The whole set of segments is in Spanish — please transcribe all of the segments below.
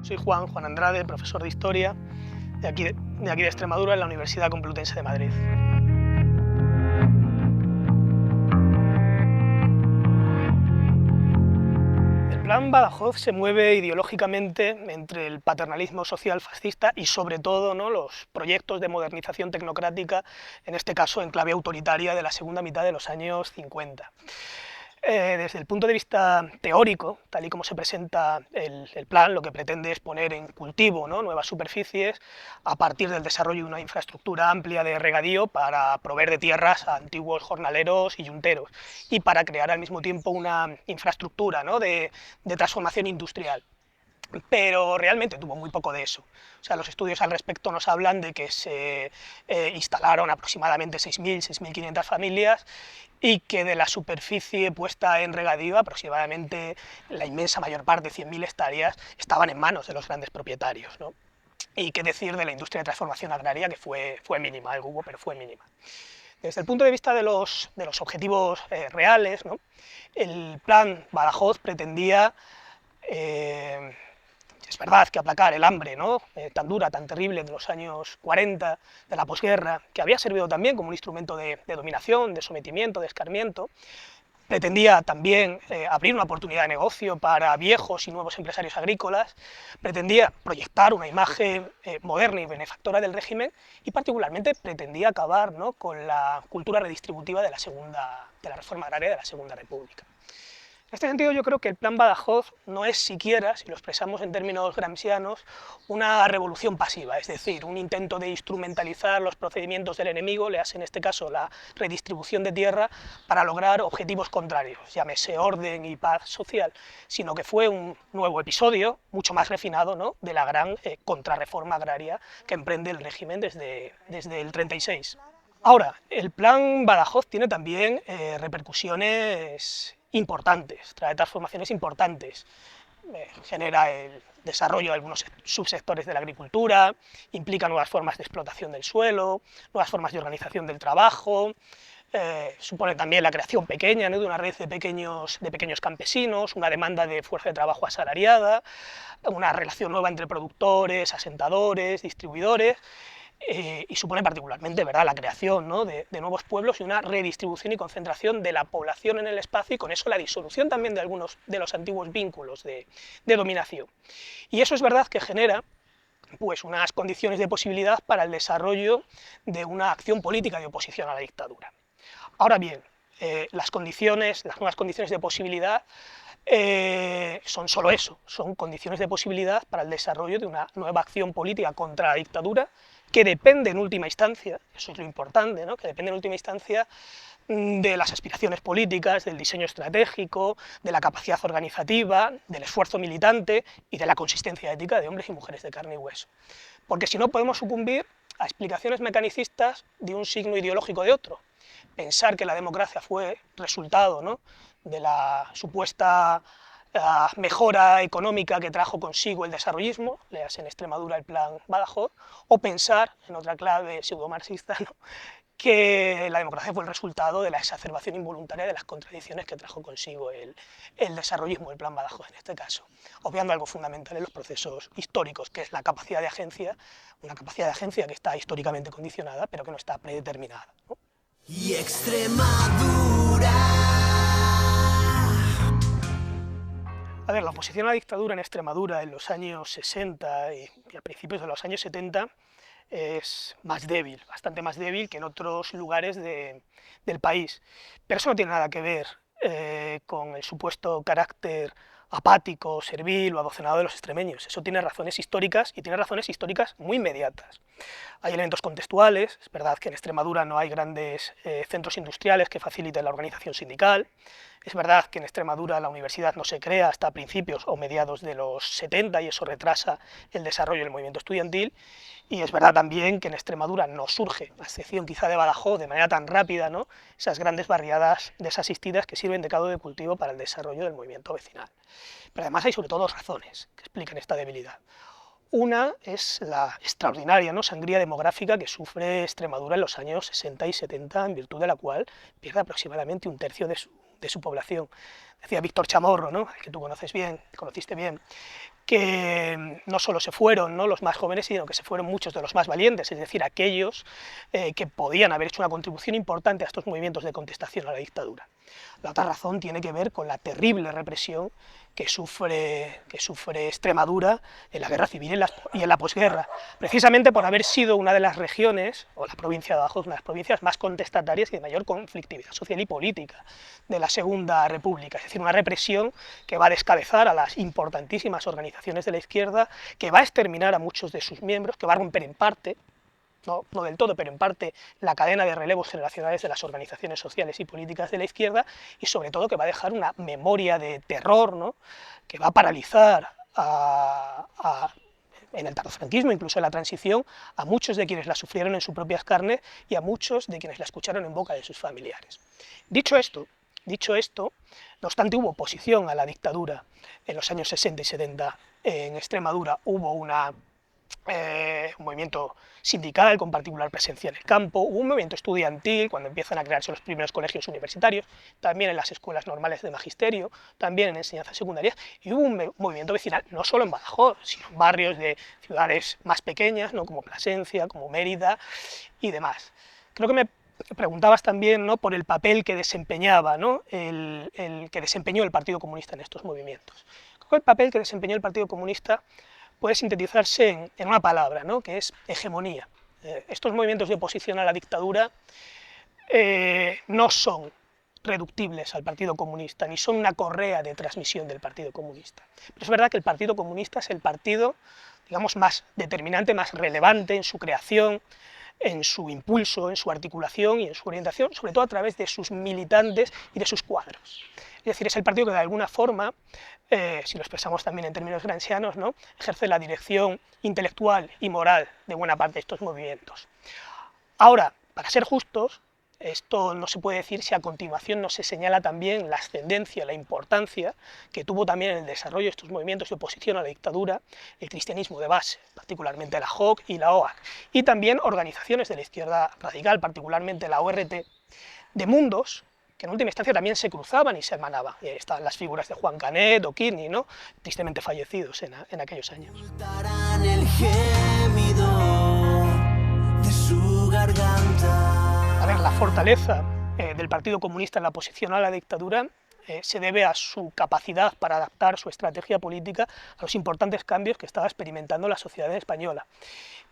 Soy Juan Andrade, profesor de Historia de aquí de Extremadura, en la Universidad Complutense de Madrid. El Plan Badajoz se mueve ideológicamente entre el paternalismo social fascista y, sobre todo, los proyectos de modernización tecnocrática, en este caso en clave autoritaria, de la segunda mitad de los años 50. Desde el punto de vista teórico, tal y como se presenta el plan, lo que pretende es poner en cultivo nuevas superficies a partir del desarrollo de una infraestructura amplia de regadío para proveer de tierras a antiguos jornaleros y yunteros, y para crear al mismo tiempo una infraestructura de transformación industrial. Pero realmente tuvo muy poco de eso. O sea, los estudios al respecto nos hablan de que se instalaron aproximadamente 6.000, 6.500 familias, y que de la superficie puesta en regadío, aproximadamente la inmensa mayor parte, 100.000 hectáreas, estaban en manos de los grandes propietarios, ¿no? Y qué decir de la industria de transformación agraria, que fue mínima, algo hubo, pero fue mínima. Desde el punto de vista de los objetivos reales, el plan Badajoz pretendía, es verdad, que aplacar el hambre tan dura, tan terrible de los años 40, de la posguerra, que había servido también como un instrumento de dominación, de sometimiento, de escarmiento. Pretendía también abrir una oportunidad de negocio para viejos y nuevos empresarios agrícolas, pretendía proyectar una imagen moderna y benefactora del régimen, y particularmente pretendía acabar con la cultura redistributiva de la reforma agraria de la Segunda República. En este sentido, yo creo que el Plan Badajoz no es siquiera, si lo expresamos en términos gramscianos, una revolución pasiva, es decir, un intento de instrumentalizar los procedimientos del enemigo, le hace en este caso la redistribución de tierra, para lograr objetivos contrarios, llámese orden y paz social, sino que fue un nuevo episodio, mucho más refinado, de la gran contrarreforma agraria que emprende el régimen desde el 36. Ahora, el Plan Badajoz tiene también repercusiones importantes, trae transformaciones importantes, genera el desarrollo de algunos subsectores de la agricultura, implica nuevas formas de explotación del suelo, nuevas formas de organización del trabajo, supone también la creación pequeña de una red de pequeños campesinos, una demanda de fuerza de trabajo asalariada, una relación nueva entre productores, asentadores, distribuidores, y supone particularmente, ¿verdad?, la creación de nuevos pueblos y una redistribución y concentración de la población en el espacio, y con eso la disolución también de algunos de los antiguos vínculos de dominación. Y eso es verdad que genera pues unas condiciones de posibilidad para el desarrollo de una acción política de oposición a la dictadura. Ahora bien, las nuevas condiciones de posibilidad son solo eso, son condiciones de posibilidad para el desarrollo de una nueva acción política contra la dictadura, que depende en última instancia, eso es lo importante, que depende en última instancia de las aspiraciones políticas, del diseño estratégico, de la capacidad organizativa, del esfuerzo militante y de la consistencia ética de hombres y mujeres de carne y hueso. Porque si no, podemos sucumbir a explicaciones mecanicistas de un signo ideológico de otro. Pensar que la democracia fue resultado de la supuesta mejora económica que trajo consigo el desarrollismo, leas en Extremadura el Plan Badajoz, o pensar, en otra clave pseudomarxista, que la democracia fue el resultado de la exacerbación involuntaria de las contradicciones que trajo consigo el desarrollismo, el Plan Badajoz en este caso, obviando algo fundamental en los procesos históricos, que es la capacidad de agencia, una capacidad de agencia que está históricamente condicionada, pero que no está predeterminada. Y Extremadura. A ver, la oposición a la dictadura en Extremadura en los años 60 y a principios de los años 70 es más débil, bastante más débil que en otros lugares del país. Pero eso no tiene nada que ver con el supuesto carácter apático, servil o adocenado de los extremeños. Eso tiene razones históricas, y tiene razones históricas muy inmediatas. Hay elementos contextuales, es verdad que en Extremadura no hay grandes centros industriales que faciliten la organización sindical, es verdad que en Extremadura la universidad no se crea hasta principios o mediados de los 70, y eso retrasa el desarrollo del movimiento estudiantil, y es verdad también que en Extremadura no surge, a excepción quizá de Badajoz, de manera tan rápida, esas grandes barriadas desasistidas que sirven de caldo de cultivo para el desarrollo del movimiento vecinal. Pero además hay sobre todo dos razones que explican esta debilidad. Una es la extraordinaria sangría demográfica que sufre Extremadura en los años 60 y 70, en virtud de la cual pierde aproximadamente un tercio de su población. decía Víctor Chamorro, ¿no?, que tú conociste bien, que no solo se fueron, ¿no?, los más jóvenes, sino que se fueron muchos de los más valientes, es decir, aquellos que podían haber hecho una contribución importante a estos movimientos de contestación a la dictadura. La otra razón tiene que ver con la terrible represión que sufre Extremadura en la guerra civil y en la posguerra, precisamente por haber sido una de las regiones, o la provincia de Badajoz, una de las provincias más contestatarias y de mayor conflictividad social y política de la Segunda República, es decir, una represión que va a descabezar a las importantísimas organizaciones de la izquierda, que va a exterminar a muchos de sus miembros, que va a romper en parte, no del todo, pero en parte, la cadena de relevos generacionales de las organizaciones sociales y políticas de la izquierda, y sobre todo que va a dejar una memoria de terror, ¿no?, que va a paralizar en el tardofranquismo, incluso en la transición, a muchos de quienes la sufrieron en sus propias carnes y a muchos de quienes la escucharon en boca de sus familiares. Dicho esto, no obstante, hubo oposición a la dictadura en los años 60 y 70 en Extremadura, hubo un movimiento sindical con particular presencia en el campo, hubo un movimiento estudiantil cuando empiezan a crearse los primeros colegios universitarios, también en las escuelas normales de magisterio, también en enseñanza secundaria, y hubo un movimiento vecinal no solo en Badajoz, sino en barrios de ciudades más pequeñas, ¿no?, como Plasencia, como Mérida y demás. Creo que me preguntabas también, ¿no?, por el papel que desempeñaba, ¿no?, el que desempeñó el Partido Comunista en estos movimientos. Creo que el papel que desempeñó el Partido Comunista puede sintetizarse en una palabra, ¿no?, que es hegemonía. Estos movimientos de oposición a la dictadura no son reductibles al Partido Comunista, ni son una correa de transmisión del Partido Comunista. Pero es verdad que el Partido Comunista es el partido, digamos, más determinante, más relevante en su creación, en su impulso, en su articulación y en su orientación, sobre todo a través de sus militantes y de sus cuadros. Es decir, es el partido que de alguna forma, si lo expresamos también en términos gramscianos, ¿no?, ejerce la dirección intelectual y moral de buena parte de estos movimientos. Ahora, para ser justos, esto no se puede decir si a continuación no se señala también la ascendencia, la importancia que tuvo también en el desarrollo de estos movimientos de oposición a la dictadura el cristianismo de base, particularmente la JOC y la OAC, y también organizaciones de la izquierda radical, particularmente la ORT, de mundos que en última instancia también se cruzaban y se hermanaban. Y ahí están las figuras de Juan Canet o Kidney, ¿no?, tristemente fallecidos en aquellos años. A ver, la fortaleza del Partido Comunista en la oposición a la dictadura se debe a su capacidad para adaptar su estrategia política a los importantes cambios que estaba experimentando la sociedad española,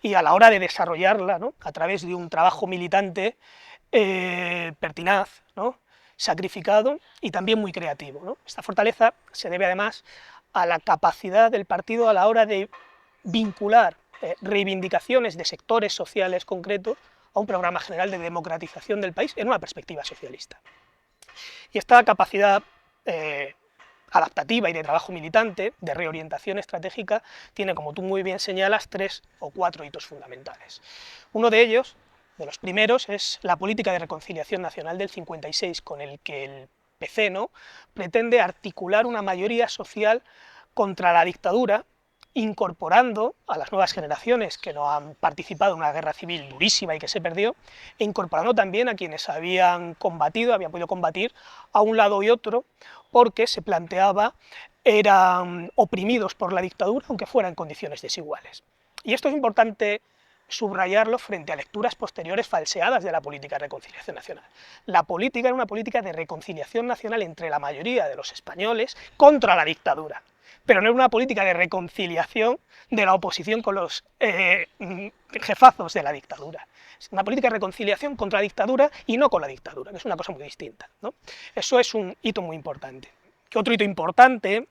y a la hora de desarrollarla, ¿no?, a través de un trabajo militante pertinaz, ¿no?, sacrificado y también muy creativo, ¿no? Esta fortaleza se debe además a la capacidad del partido a la hora de vincular reivindicaciones de sectores sociales concretos a un programa general de democratización del país en una perspectiva socialista. Y esta capacidad adaptativa y de trabajo militante, de reorientación estratégica, tiene, como tú muy bien señalas, 3 o 4 hitos fundamentales. Uno de ellos, de los primeros, es la política de reconciliación nacional del 56, con el que el PC, ¿no?, pretende articular una mayoría social contra la dictadura, incorporando a las nuevas generaciones que no han participado en una guerra civil durísima y que se perdió, e incorporando también a quienes habían podido combatir a un lado y otro, porque se planteaba eran oprimidos por la dictadura, aunque fueran en condiciones desiguales. Y esto es importante subrayarlo frente a lecturas posteriores falseadas de la política de reconciliación nacional. La política era una política de reconciliación nacional entre la mayoría de los españoles contra la dictadura, pero no era una política de reconciliación de la oposición con los jefazos de la dictadura. Es una política de reconciliación contra la dictadura y no con la dictadura, que es una cosa muy distinta, ¿no? Eso es un hito muy importante. ¿Qué otro hito importante?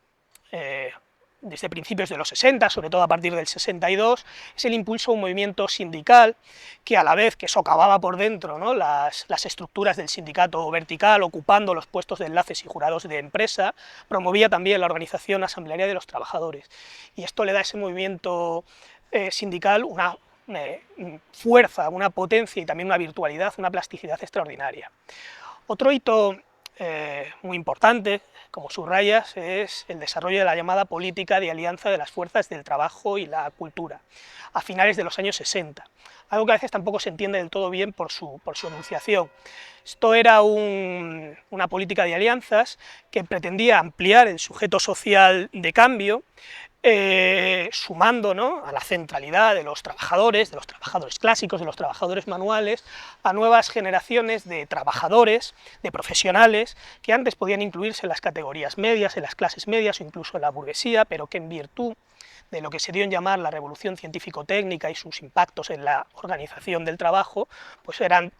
Desde principios de los 60, sobre todo a partir del 62, es el impulso a un movimiento sindical que, a la vez que socavaba por dentro, ¿no?, las estructuras del sindicato vertical, ocupando los puestos de enlaces y jurados de empresa, promovía también la organización asamblearia de los trabajadores. Y esto le da a ese movimiento sindical una fuerza, una potencia y también una virtualidad, una plasticidad extraordinaria. Otro hito muy importante, como subrayas, es el desarrollo de la llamada política de alianza de las fuerzas del trabajo y la cultura, a finales de los años 60, algo que a veces tampoco se entiende del todo bien por su enunciación. Esto era una política de alianzas que pretendía ampliar el sujeto social de cambio, sumando, ¿no?, a la centralidad de los trabajadores clásicos, de los trabajadores manuales, a nuevas generaciones de trabajadores, de profesionales, que antes podían incluirse en las categorías medias, en las clases medias o incluso en la burguesía, pero que en virtud de lo que se dio en llamar la revolución científico-técnica y sus impactos en la organización del trabajo, pues eran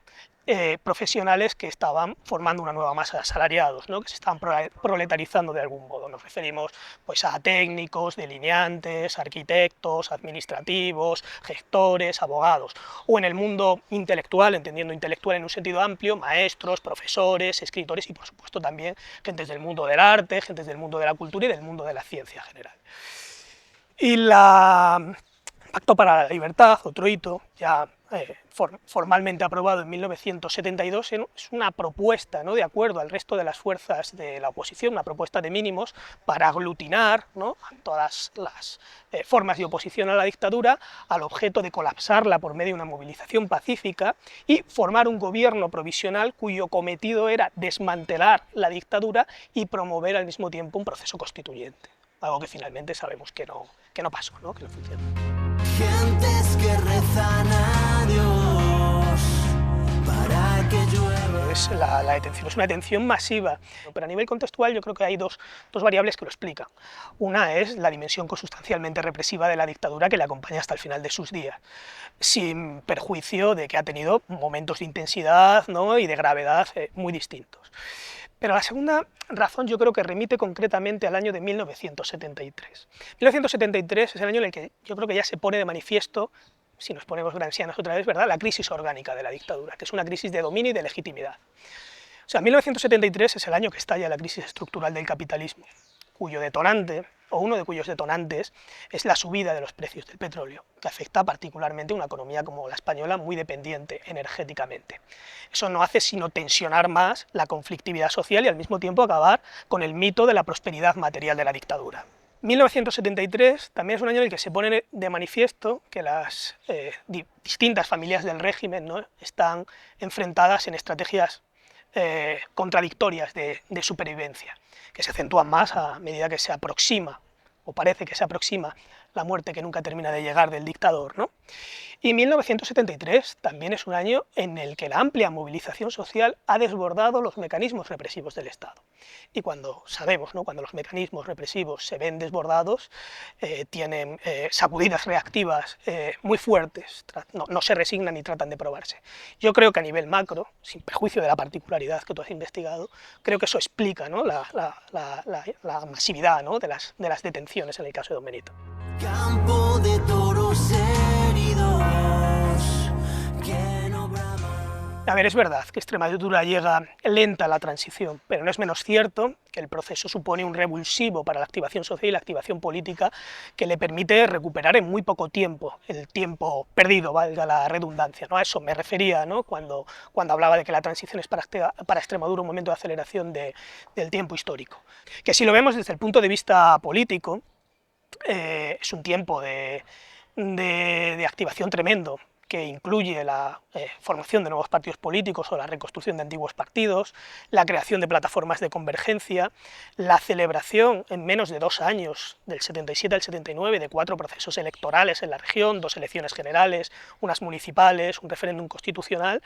profesionales que estaban formando una nueva masa de asalariados, ¿no?, que se estaban proletarizando de algún modo. Nos referimos pues a técnicos, delineantes, arquitectos, administrativos, gestores, abogados, o en el mundo intelectual, entendiendo intelectual en un sentido amplio, maestros, profesores, escritores y por supuesto también gentes del mundo del arte, gentes del mundo de la cultura y del mundo de la ciencia en general. Y el Pacto para la Libertad, otro hito, ya formalmente aprobado en 1972, es una propuesta, ¿no?, de acuerdo al resto de las fuerzas de la oposición, una propuesta de mínimos para aglutinar, ¿no?, todas las formas de oposición a la dictadura, al objeto de colapsarla por medio de una movilización pacífica y formar un gobierno provisional cuyo cometido era desmantelar la dictadura y promover al mismo tiempo un proceso constituyente, algo que finalmente sabemos que no pasó, ¿no?, que no funcionó. Gentes que rezan a Dios para que llueva. La detención es una detención masiva, pero a nivel contextual yo creo que hay dos variables que lo explican. Una es la dimensión consustancialmente represiva de la dictadura que le acompaña hasta el final de sus días, sin perjuicio de que ha tenido momentos de intensidad, ¿no?, y de gravedad muy distintos. Pero la segunda razón yo creo que remite concretamente al año de 1973. 1973 es el año en el que yo creo que ya se pone de manifiesto, si nos ponemos gramscianos otra vez, ¿verdad?, la crisis orgánica de la dictadura, que es una crisis de dominio y de legitimidad. O sea, 1973 es el año que estalla la crisis estructural del capitalismo, cuyo detonante, o uno de cuyos detonantes, es la subida de los precios del petróleo, que afecta particularmente a una economía como la española, muy dependiente energéticamente. Eso no hace sino tensionar más la conflictividad social y al mismo tiempo acabar con el mito de la prosperidad material de la dictadura. 1973 también es un año en el que se pone de manifiesto que las distintas familias del régimen, ¿no?, están enfrentadas en estrategias contradictorias de supervivencia, que se acentúan más a medida que se aproxima, o parece que se aproxima, la muerte que nunca termina de llegar del dictador, ¿no? Y 1973 también es un año en el que la amplia movilización social ha desbordado los mecanismos represivos del Estado. Y cuando sabemos, ¿no?, cuando los mecanismos represivos se ven desbordados, tienen sacudidas reactivas muy fuertes, no se resignan ni tratan de probarse. Yo creo que a nivel macro, sin perjuicio de la particularidad que tú has investigado, creo que eso explica, ¿no?, la masividad, ¿no?, de las detenciones en el caso de Don Benito. Campo de toros heridos que no braman. A ver, es verdad que Extremadura llega lenta a la transición, pero no es menos cierto que el proceso supone un revulsivo para la activación social y la activación política que le permite recuperar en muy poco tiempo el tiempo perdido, valga la redundancia, ¿no? A eso me refería, ¿no?, cuando hablaba de que la transición es para Extremadura un momento de aceleración del tiempo histórico. Que si lo vemos desde el punto de vista político, es un tiempo de activación tremendo, que incluye la formación de nuevos partidos políticos o la reconstrucción de antiguos partidos, la creación de plataformas de convergencia, la celebración en menos de 2 años, del 77 al 79, de 4 procesos electorales en la región, 2 elecciones generales, unas municipales, un referéndum constitucional,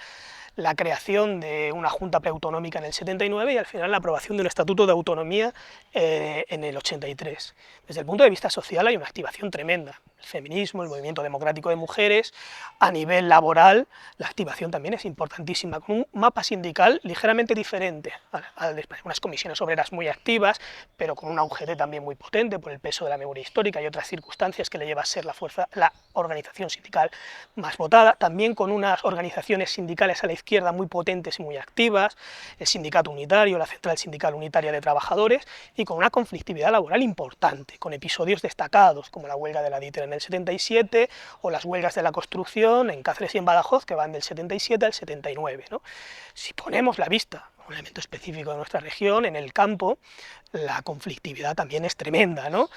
la creación de una junta preautonómica en el 79 y al final la aprobación de un estatuto de autonomía en el 83. Desde el punto de vista social hay una activación tremenda. El feminismo, el movimiento democrático de mujeres, a nivel laboral la activación también es importantísima, con un mapa sindical ligeramente diferente al de España, unas comisiones obreras muy activas, pero con una UGT también muy potente por el peso de la memoria histórica y otras circunstancias que le lleva a ser la organización sindical más votada, también con unas organizaciones sindicales a la izquierda muy potentes y muy activas, el sindicato unitario, la Central Sindical Unitaria de Trabajadores, y con una conflictividad laboral importante, con episodios destacados como la huelga de la DITER en el 77, o las huelgas de la construcción en Cáceres y en Badajoz, que van del 77 al 79, ¿no? Si ponemos la vista, un elemento específico de nuestra región, en el campo, la conflictividad también es tremenda, ¿no?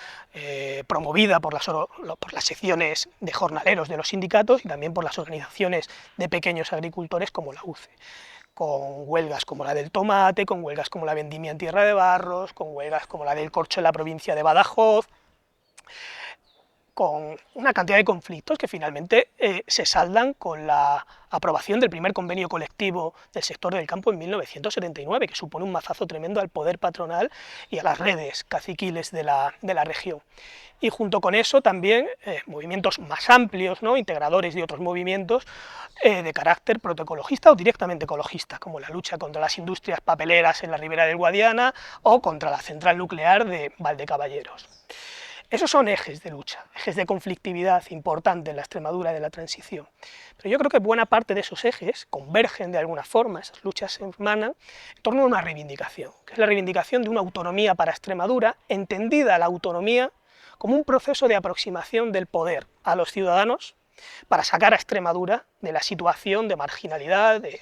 Promovida por las secciones de jornaleros de los sindicatos y también por las organizaciones de pequeños agricultores como la UCE, con huelgas como la del tomate, con huelgas como la vendimia en Tierra de Barros, con huelgas como la del corcho en la provincia de Badajoz, con una cantidad de conflictos que finalmente se saldan con la aprobación del primer convenio colectivo del sector del campo en 1979, que supone un mazazo tremendo al poder patronal y a las redes caciquiles de la región. Y junto con eso también movimientos más amplios, ¿no?, integradores de otros movimientos de carácter protoecologista o directamente ecologista, como la lucha contra las industrias papeleras en la ribera del Guadiana o contra la central nuclear de Valdecaballeros. Esos son ejes de lucha, ejes de conflictividad importantes en la Extremadura de la transición. Pero yo creo que buena parte de esos ejes convergen de alguna forma, esas luchas se hermanan en torno a una reivindicación, que es la reivindicación de una autonomía para Extremadura, entendida la autonomía como un proceso de aproximación del poder a los ciudadanos para sacar a Extremadura de la situación de marginalidad, de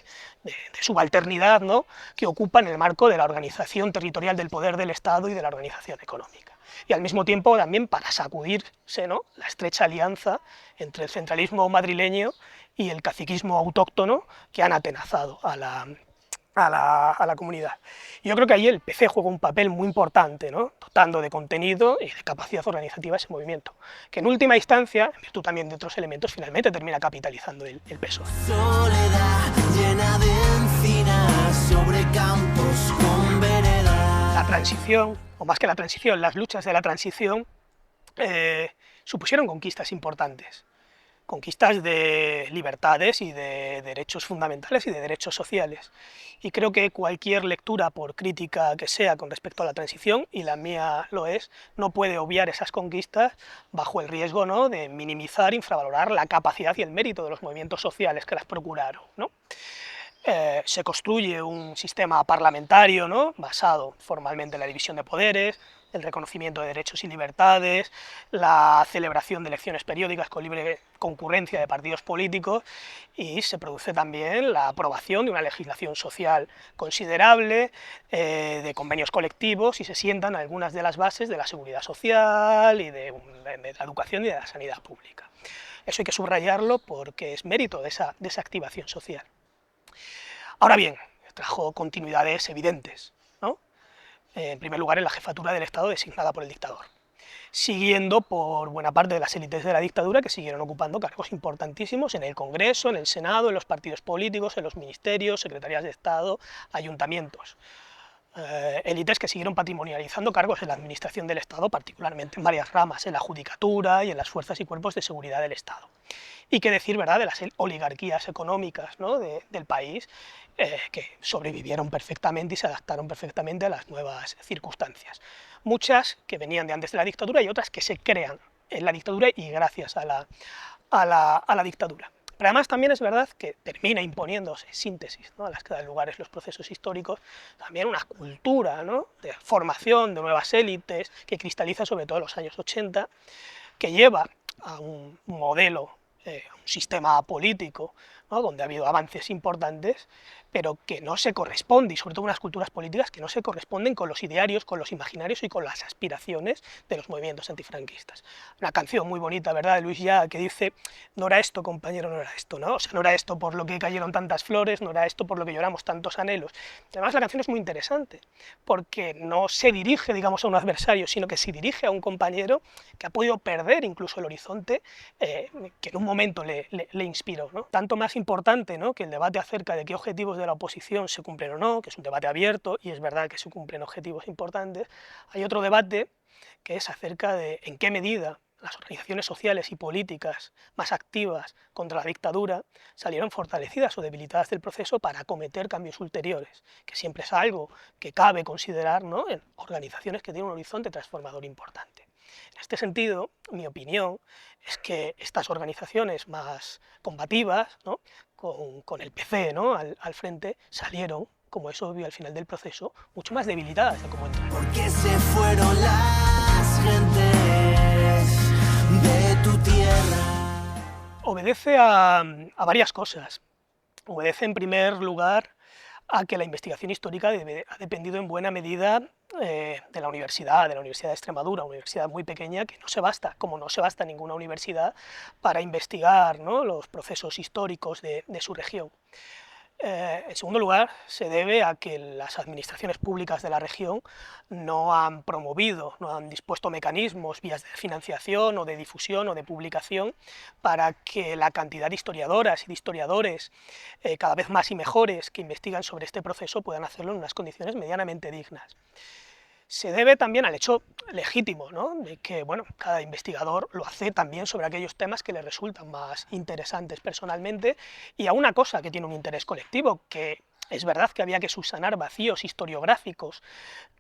subalternidad, ¿no?, que ocupa en el marco de la organización territorial del poder del Estado y de la organización económica. Y al mismo tiempo también para sacudirse, ¿no?, la estrecha alianza entre el centralismo madrileño y el caciquismo autóctono que han atenazado a la comunidad. Yo creo que ahí el PC juega un papel muy importante, ¿no?, dotando de contenido y de capacidad organizativa ese movimiento, que en última instancia, en virtud también de otros elementos, finalmente termina capitalizando el peso. Soledad llena de encinas sobre campos con veredas. La transición, o más que la transición, las luchas de la transición supusieron conquistas importantes. Conquistas de libertades y de derechos fundamentales y de derechos sociales. Y creo que cualquier lectura, por crítica que sea con respecto a la transición, y la mía lo es, no puede obviar esas conquistas bajo el riesgo, ¿no?, de minimizar, infravalorar la capacidad y el mérito de los movimientos sociales que las procuraron, ¿no? Se construye un sistema parlamentario, ¿no?, basado formalmente en la división de poderes, el reconocimiento de derechos y libertades, la celebración de elecciones periódicas con libre concurrencia de partidos políticos, y se produce también la aprobación de una legislación social considerable, de convenios colectivos, y se sientan algunas de las bases de la seguridad social y de la educación y de la sanidad pública. Eso hay que subrayarlo porque es mérito de esa activación social. Ahora bien, trajo continuidades evidentes, ¿no? En primer lugar, en la jefatura del Estado designada por el dictador, siguiendo por buena parte de las élites de la dictadura, que siguieron ocupando cargos importantísimos en el Congreso, en el Senado, en los partidos políticos, en los ministerios, secretarías de Estado, ayuntamientos. Élites que siguieron patrimonializando cargos en la administración del Estado, particularmente en varias ramas, en la judicatura y en las fuerzas y cuerpos de seguridad del Estado. Y qué decir, ¿verdad?, de las oligarquías económicas, ¿no?, del país, que sobrevivieron perfectamente y se adaptaron perfectamente a las nuevas circunstancias. Muchas que venían de antes de la dictadura y otras que se crean en la dictadura y gracias a la dictadura. Pero además también es verdad que termina imponiéndose síntesis, ¿no?, a las que dan lugar los procesos históricos, también una cultura, ¿no?, de formación de nuevas élites que cristaliza sobre todo en los años 80, que lleva a un modelo, un sistema político, ¿no?, donde ha habido avances importantes, pero que no se corresponde, y sobre todo unas culturas políticas que no se corresponden con los idearios, con los imaginarios y con las aspiraciones de los movimientos antifranquistas. Una canción muy bonita, ¿verdad?, de Luis Llach, que dice: no era esto, compañero, no era esto, ¿no? O sea, no era esto por lo que cayeron tantas flores, no era esto por lo que lloramos tantos anhelos. Además, la canción es muy interesante, porque no se dirige, digamos, a un adversario, sino que se dirige a un compañero que ha podido perder incluso el horizonte que en un momento le inspiró, ¿no? Tanto más importante, ¿no?, que el debate acerca de qué objetivos de la oposición se cumplen o no, que es un debate abierto, y es verdad que se cumplen objetivos importantes. Hay otro debate que es acerca de en qué medida las organizaciones sociales y políticas más activas contra la dictadura salieron fortalecidas o debilitadas del proceso para acometer cambios ulteriores, que siempre es algo que cabe considerar, ¿no?, en organizaciones que tienen un horizonte transformador importante. En este sentido, mi opinión es que estas organizaciones más combativas, ¿no?, con el PC, ¿no?, al frente, salieron, como es obvio al final del proceso, mucho más debilitadas de cómo entraron. Porque se fueron las gentes de tu tu tierra. Obedece a varias cosas. Obedece en primer lugar a que la investigación histórica ha dependido en buena medida de la Universidad de Extremadura, una universidad muy pequeña que no se basta, como no se basta ninguna universidad, para investigar, ¿no?, los procesos históricos de su región. En segundo lugar, se debe a que las administraciones públicas de la región no han promovido, no han dispuesto mecanismos, vías de financiación o de difusión o de publicación para que la cantidad de historiadoras y de historiadores cada vez más y mejores que investigan sobre este proceso puedan hacerlo en unas condiciones medianamente dignas. Se debe también al hecho legítimo, ¿no?, de que, bueno, cada investigador lo hace también sobre aquellos temas que le resultan más interesantes personalmente, y a una cosa que tiene un interés colectivo, que es verdad que había que subsanar vacíos historiográficos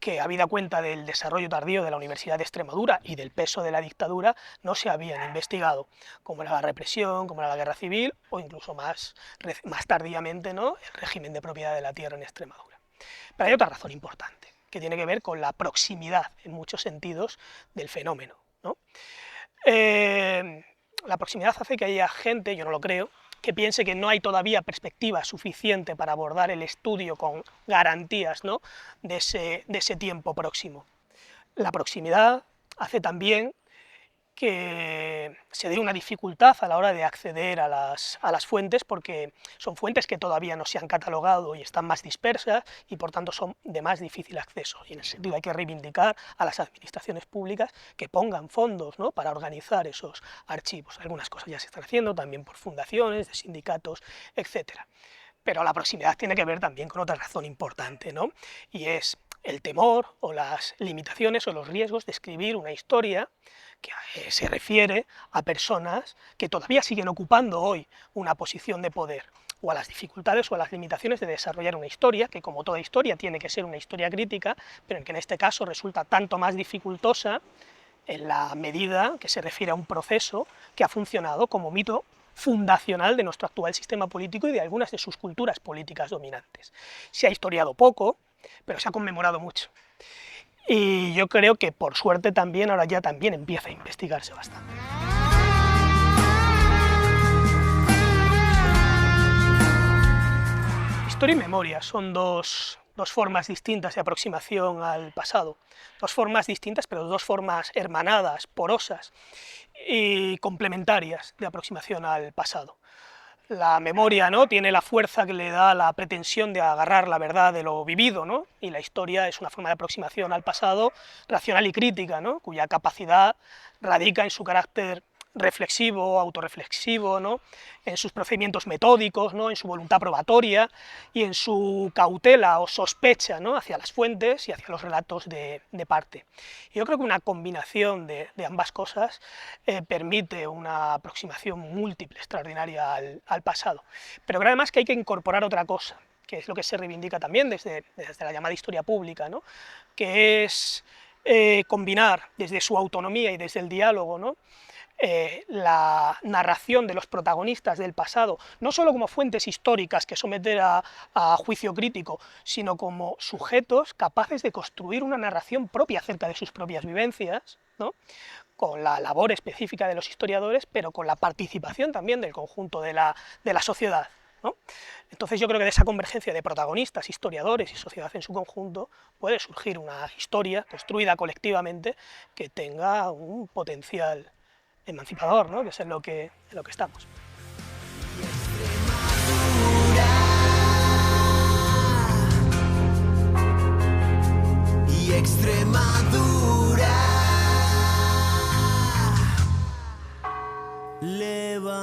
que, habida cuenta del desarrollo tardío de la Universidad de Extremadura y del peso de la dictadura, no se habían investigado, como era la represión, como era la guerra civil, o incluso más tardíamente, ¿no?, el régimen de propiedad de la tierra en Extremadura. Pero hay otra razón importante, que tiene que ver con la proximidad, en muchos sentidos, del fenómeno, ¿no? La proximidad hace que haya gente, yo no lo creo, que piense que no hay todavía perspectiva suficiente para abordar el estudio con garantías, ¿no?, de ese tiempo próximo. La proximidad hace también que se dé una dificultad a la hora de acceder a las fuentes, porque son fuentes que todavía no se han catalogado y están más dispersas y por tanto son de más difícil acceso, y en ese sentido hay que reivindicar a las administraciones públicas que pongan fondos, ¿no?, para organizar esos archivos. Algunas cosas ya se están haciendo también por fundaciones, de sindicatos, etc. Pero la proximidad tiene que ver también con otra razón importante, ¿no?, y es el temor o las limitaciones o los riesgos de escribir una historia que se refiere a personas que todavía siguen ocupando hoy una posición de poder, o a las dificultades o a las limitaciones de desarrollar una historia, que como toda historia tiene que ser una historia crítica, pero que en este caso resulta tanto más dificultosa en la medida que se refiere a un proceso que ha funcionado como mito fundacional de nuestro actual sistema político y de algunas de sus culturas políticas dominantes. Se ha historiado poco, pero se ha conmemorado mucho. Y yo creo que, por suerte, también ahora ya también empieza a investigarse bastante. Historia y memoria son dos formas distintas de aproximación al pasado. Dos formas distintas, pero dos formas hermanadas, porosas y complementarias de aproximación al pasado. La memoria, ¿no?, tiene la fuerza que le da la pretensión de agarrar la verdad de lo vivido, ¿no?, y la historia es una forma de aproximación al pasado racional y crítica, ¿no?, cuya capacidad radica en su carácter reflexivo, autorreflexivo, ¿no?, en sus procedimientos metódicos, ¿no?, en su voluntad probatoria y en su cautela o sospecha, ¿no?, hacia las fuentes y hacia los relatos de parte. Yo creo que una combinación de ambas cosas permite una aproximación múltiple, extraordinaria al pasado, pero creo además que hay que incorporar otra cosa, que es lo que se reivindica también desde la llamada historia pública, ¿no?, que es combinar desde su autonomía y desde el diálogo, ¿no?, la narración de los protagonistas del pasado, no solo como fuentes históricas que someter a juicio crítico, sino como sujetos capaces de construir una narración propia acerca de sus propias vivencias, ¿no?, con la labor específica de los historiadores, pero con la participación también del conjunto de la sociedad, ¿no? Entonces yo creo que de esa convergencia de protagonistas, historiadores y sociedad en su conjunto puede surgir una historia construida colectivamente que tenga un potencial emancipador, ¿no?, que es en lo que estamos. Y Extremadura, levántate.